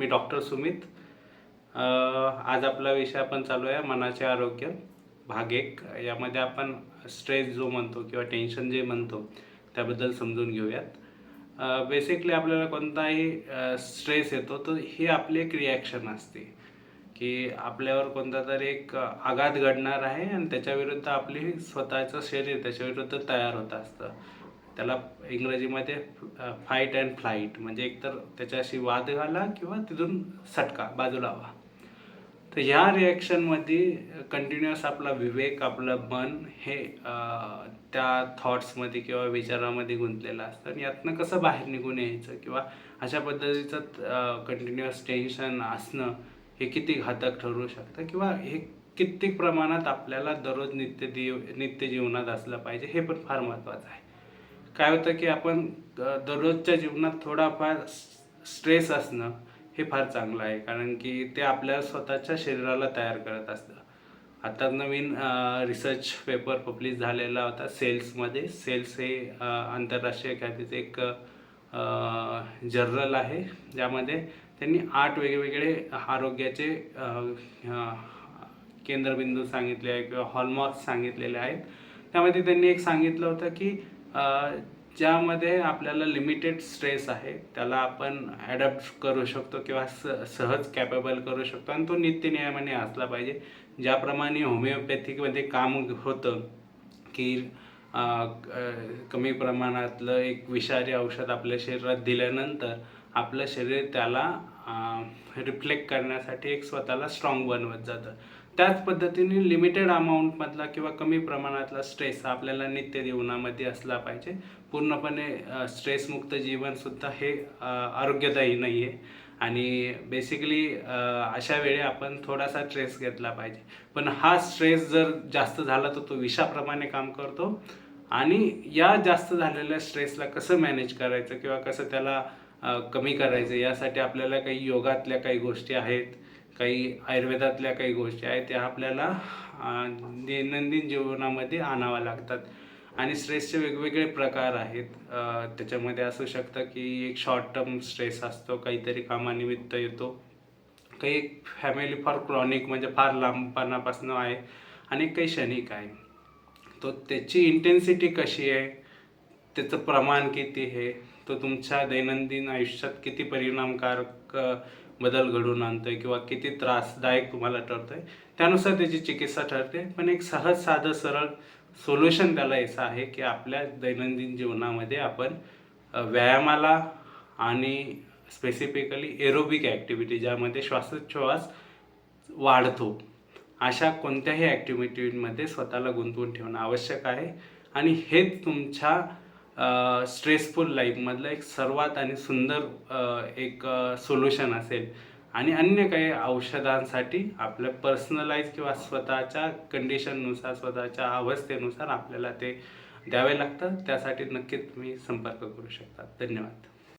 मी doctor Sumit. आज आपला विषय आपण चालू आहे मनाचे आरोग्य भाग 1. यामध्ये आपण स्ट्रेस जो म्हणतो किंवा टेन्शन जे म्हणतो त्याबद्दल समजून घेऊयात. बेसिकली आपल्याला कोणताही स्ट्रेस येतो तर ही आपली एक रिॲक्शन असते की आपल्यावर कोणता तरी एक आघात घडणार आहे आणि त्याच्याविरुद्ध आपली स्वतःचं शरीर त्याच्याविरुद्ध तयार होत असतं. त्याला इंग्रजीमध्ये फाईट अँड फ्लाईट, म्हणजे एकतर त्याच्याशी वाद घाला किंवा तिथून सटका बाजूला व्हा. तर ह्या रिॲक्शनमध्ये कंटिन्युअस आपला विवेक, आपलं मन हे त्या थॉट्समध्ये किंवा विचारामध्ये गुंतलेलं असतं आणि यातनं कसं बाहेर निघून यायचं किंवा अशा पद्धतीचं कंटिन्युअस टेन्शन असणं हे किती घातक ठरू शकतं किंवा हे कित्येक प्रमाणात आपल्याला दररोज नित्य जीवनात असलं पाहिजे हे पण फार महत्त्वाचं आहे. काय होतं की आपण दररोजच्या जीवनात थोडाफार स्ट्रेस असणं हे फार चांगलं आहे, कारण की ते आपल्या स्वतःच्या शरीराला तयार करत असतं. आता नवीन रिसर्च पेपर पब्लिश झालेला होता सेल्समध्ये. सेल्स हे आंतरराष्ट्रीय ख्यातीचे एक जर्नल आहे, ज्यामध्ये त्यांनी 8 वेगवेगळे आरोग्याचे केंद्रबिंदू सांगितले आहे किंवा हॉलमार्क्स सांगितलेले आहेत. त्यामध्ये त्यांनी एक सांगितलं होतं की ज्यामध्ये आपल्याला लिमिटेड स्ट्रेस आहे त्याला आपण ॲडॅप्ट करू शकतो किंवा सहज कॅपेबल करू शकतो आणि तो नित्यनियमाने असला पाहिजे. ज्याप्रमाणे होमिओपॅथिकमध्ये काम होतं की कमी प्रमाणातलं एक विषारी औषध आपल्या शरीरात दिल्यानंतर आपलं शरीर त्याला रिफ्लेक्ट करण्यासाठी एक स्वतःला स्ट्रॉंग बनवत जातं. त्याच पद्धतीने लिमिटेड अमाऊंटमधला किंवा कमी प्रमाणातला स्ट्रेस आपल्याला नित्य जीवनामध्ये असला पाहिजे. पूर्णपणे स्ट्रेसमुक्त जीवनसुद्धा हे आरोग्यदायी नाही आहे आणि बेसिकली अशा वेळी आपण थोडासा स्ट्रेस घेतला पाहिजे. पण हा स्ट्रेस जर जास्त झाला तर तो विषाप्रमाणे काम करतो आणि या जास्त झालेल्या स्ट्रेसला कसं मॅनेज करायचं किंवा कसं त्याला कमी करायचं यासाठी आपल्याला काही योगातल्या काही गोष्टी आहेत, काही आयुर्वेदातल्या काही गोष्टी आहेत, त्या आपल्याला दैनंदिन जीवनामध्ये आणाव्या लागतात. आणि स्ट्रेसचे वेगवेगळे प्रकार आहेत. त्याच्यामध्ये असू शकतं की एक शॉर्ट टर्म स्ट्रेस असतो, काहीतरी कामानिमित्त येतो. काही फॅमिली फॉर क्रॉनिक म्हणजे फार लांबपणापासून आहे आणि काही क्षणिक आहे. तो त्याची इंटेन्सिटी कशी आहे, त्याचं प्रमाण किती आहे, तो तुमच्या दैनंदिन आयुष्यात किती परिणामकारक बदल घडवून आणतोय किंवा किती त्रासदायक तुम्हाला ठरतोय, त्यानुसार त्याची चिकित्सा ठरते. पण एक सहज साधं सरळ सोल्युशन त्याला असं आहे की आपल्या दैनंदिन जीवनामध्ये आपण व्यायामाला आणि स्पेसिफिकली एरोबिक ॲक्टिव्हिटी ज्यामध्ये श्वासोच्छ्वास वाढतो अशा कोणत्याही ॲक्टिव्हिटीमध्ये स्वतःला गुंतवून ठेवणं आवश्यक आहे. आणि हेच तुमच्या स्ट्रेसफुल लाईफमधलं एक सर्वात आणि सुंदर एक सोल्युशन असेल. आणि अन्य काही औषधांसाठी आपलं पर्सनलाइज किंवा स्वतःच्या कंडिशननुसार, स्वतःच्या अवस्थेनुसार आपल्याला ते द्यावे लागतं. त्यासाठी नक्कीच तुम्ही संपर्क करू शकता. धन्यवाद.